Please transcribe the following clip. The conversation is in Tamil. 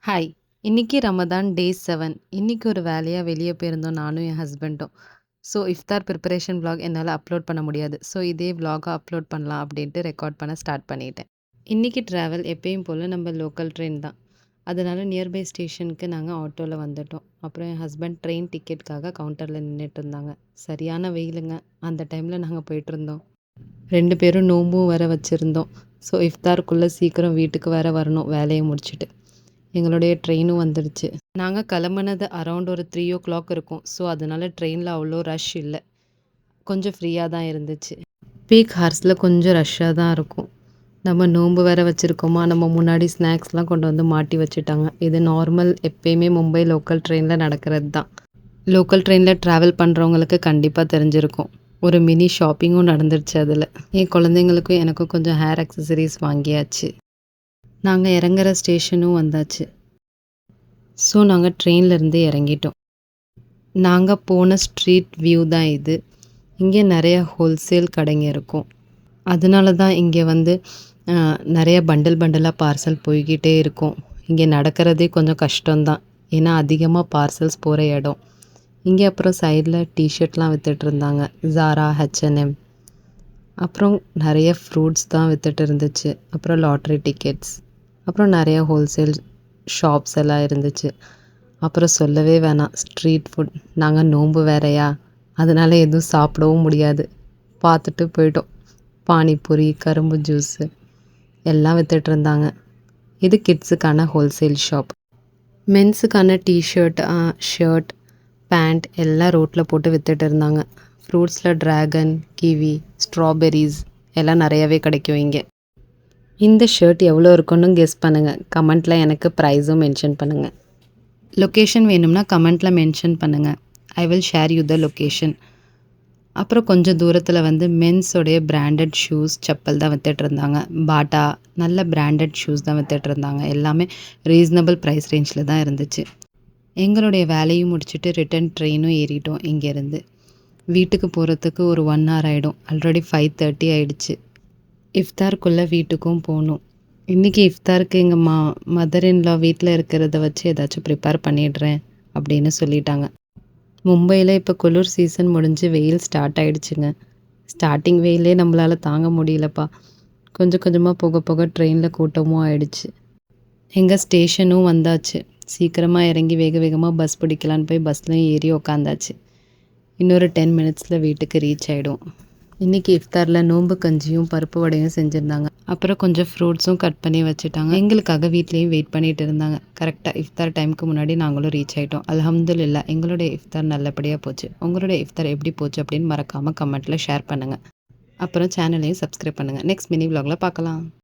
ஹாய்! இன்னைக்கு ரமதான் டே 7. இன்னைக்கு ஒரு வேலையா வெளிய போயிருந்தோம் நானும் என் ஹஸ்பண்டும். ஸோ இஃப்தார் ப்ரிப்பரேஷன் விளாக் என்னால அப்லோட் பண்ண முடியாது. ஸோ இதே விளாகா அப்லோட் பண்ணலாம் அப்படின்ட்டு ரெக்கார்ட் பண்ண ஸ்டார்ட் பண்ணிட்டேன். இன்னைக்கு ட்ராவல் எப்பயும் போல நம்ம லோக்கல் ட்ரெயின் தான். அதனால நியர்பை ஸ்டேஷனுக்கு நாங்க ஆட்டோல வந்துட்டோம். அப்புறம் என் ஹஸ்பண்ட் ட்ரெயின் டிக்கெட்காக கவுண்டர்ல நின்னுட்டு இருந்தாங்க. சரியான வெயிலுங்க. அந்த டைம்ல நாங்க போயிட்டுருந்தோம். 2 பேரும் நோம்பும் வேற வச்சிருந்தோம். ஸோ இஃப்தாருக்குள்ள சீக்கிரம் வீட்டுக்கு வேற வரணும் வேலைய முடிச்சுட்டு. எங்களுடைய ட்ரெயினும் வந்துடுச்சு. நாங்க கிளம்புனது அரவுண்ட் ஒரு 3:00 இருக்கும். ஸோ, அதனால ட்ரெயின்ல அவ்வளோ ரஷ் இல்ல. கொஞ்சம் ஃப்ரீயா தான் இருந்துச்சு. பீக் ஹார்ஸ்ல கொஞ்சம் ரஷ்ஷா தான் இருக்கும். நம்ம நோன்பு வேற வச்சிருக்கோமா, நம்ம முன்னாடி ஸ்நாக்ஸ்லாம் கொண்டு வந்து மாட்டி வச்சுட்டாங்க. இது நார்மல் எப்பயுமே மும்பை லோக்கல் ட்ரெயின்ல நடக்கிறது தான். லோக்கல் ட்ரெயின்ல ட்ராவல் பண்ணுறவங்களுக்கு கண்டிப்பா தெரிஞ்சிருக்கும். ஒரு மினி ஷாப்பிங்கும் நடந்துருச்சு அதுல. என் குழந்தைங்களுக்கும் எனக்கும் கொஞ்சம் ஹேர் அக்சஸரீஸ் வாங்கியாச்சு. நாங்க இறங்குற ஸ்டேஷனும் வந்தாச்சு. ஸோ, நாங்க ட்ரெயின்லேருந்து இறங்கிட்டோம். நாங்க போன ஸ்ட்ரீட் வியூ தான் இது. இங்கே நெறைய ஹோல்சேல் கடைங்க இருக்கும். அதனால தான் இங்கே வந்து நெறைய பண்டில் பண்டிலா பார்சல் போய்க்கிட்டே இருக்கும். இங்கே நடக்கிறதே கொஞ்சம் கஷ்டம் தான். ஏன்னா அதிகமா பார்சல்ஸ் போற இடம். இங்கே அப்புறம் சைடில் டீ-ஷர்ட்லாம் வித்துட்ருந்தாங்க. Zara, H&M. அப்புறம் நெறைய ஃப்ரூட்ஸ் தான் வித்துட்டு இருந்துச்சு. அப்புறம் லாட்டரி டிக்கெட்ஸ். அப்புறம் நெறைய ஹோல்சேல் ஷாப்ஸ் எல்லாம் இருந்துச்சு. அப்புறம் சொல்லவே வேணாம் ஸ்ட்ரீட் ஃபுட். நாங்க நோன்பு வேறயா, அதனால எதுவும் சாப்பிடவும் முடியாது. பார்த்துட்டு போயிட்டோம். பானிபூரி, கரும்பு ஜூஸு எல்லாம் வித்துட்ருந்தாங்க. இது கிட்ஸுக்கான ஹோல்சேல் ஷாப். மென்ஸுக்கான டீ-ஷர்ட், ஷர்ட், பேண்ட் எல்லாம் ரோட்ல போட்டு வித்துட்டு இருந்தாங்க. ஃப்ரூட்ஸில் டிராகன், கிவி, ஸ்ட்ராபெர்ரிஸ் எல்லாம் நிறையவே கிடைக்கும் இங்கே. இந்த ஷர்ட் எவ்வளோ இருக்குன்னு கெஸ் பண்ணுங்க. கமெண்ட்டில் எனக்கு ப்ரைஸும் மென்ஷன் பண்ணுங்க. லொக்கேஷன் வேணும்னா கமெண்ட்டில் மென்ஷன் பண்ணுங்க. I will share you the location. அப்புறம் கொஞ்சம் தூரத்தில் வந்து மென்ஸோடைய பிராண்டட் ஷூஸ், செப்பல் தான் வித்துட்ருந்தாங்க. பாட்டா நல்ல பிராண்டட் ஷூஸ் தான் வித்துட்ருந்தாங்க. எல்லாமே ரீசனபிள் ப்ரைஸ் ரேஞ்சில் தான் இருந்துச்சு. எங்களுடைய வேலையும் முடிச்சுட்டு ரிட்டன் ட்ரெயினும் ஏறிட்டோம் இங்கேருந்து. வீட்டுக்கு போகிறதுக்கு ஒரு 1 hour ஆகிடும். ஆல்ரெடி 5:30 ஆகிடுச்சு. இஃப்தாருக்குள்ளே வீட்டுக்கும் போகணும். இன்றைக்கி இஃப்தாருக்கு எங்கள் மதர் இன் லா வீட்டில் இருக்கிறத வச்சு ஏதாச்சும் ப்ரிப்பேர் பண்ணிடுறேன் அப்படின்னு சொல்லிட்டாங்க. மும்பையில் இப்போ குளிர் சீசன் முடிஞ்சு வெயில் ஸ்டார்ட் ஆகிடுச்சுங்க. ஸ்டார்டிங் வெயிலே நம்மளால் தாங்க முடியலப்பா. கொஞ்சம் கொஞ்சமாக போக போக ட்ரெயினில் கூட்டமும் ஆயிடுச்சு. எங்கள் ஸ்டேஷனும் வந்தாச்சு. சீக்கிரமாக இறங்கி வேக வேகமாக பஸ் பிடிக்கலான்னு போய் பஸ்லையும் ஏறி உக்காந்தாச்சு. இன்னொரு 10 minutesல வீட்டுக்கு ரீச் ஆகிடும். இன்றைக்கி இஃப்தாரில் நோம்பு கஞ்சியும் பருப்பு வடையும் செஞ்சுருந்தாங்க. அப்புறம் கொஞ்சம் ஃப்ரூட்ஸும் கட் பண்ணி வச்சுட்டாங்க. எங்களுக்காக வீட்லேயும் வெயிட் பண்ணிகிட்டு இருந்தாங்க. கரெக்டாக இஃப்தார் டைமுக்கு முன்னாடி நாங்களும் ரீச் ஆகிட்டோம். அல்ஹம்துலில்லாஹ் எங்களுடைய இஃப்தார் நல்லபடியாக போச்சு. உங்களுடைய இஃப்தார் எப்படி போச்சு அப்படின்னு மறக்காமல் கமெண்ட்டில் ஷேர் பண்ணுங்கள். அப்புறம் சேனலையும் சப்ஸ்கிரைப் பண்ணுங்கள். நெக்ஸ்ட் மினி விலாகில் பார்க்கலாம்.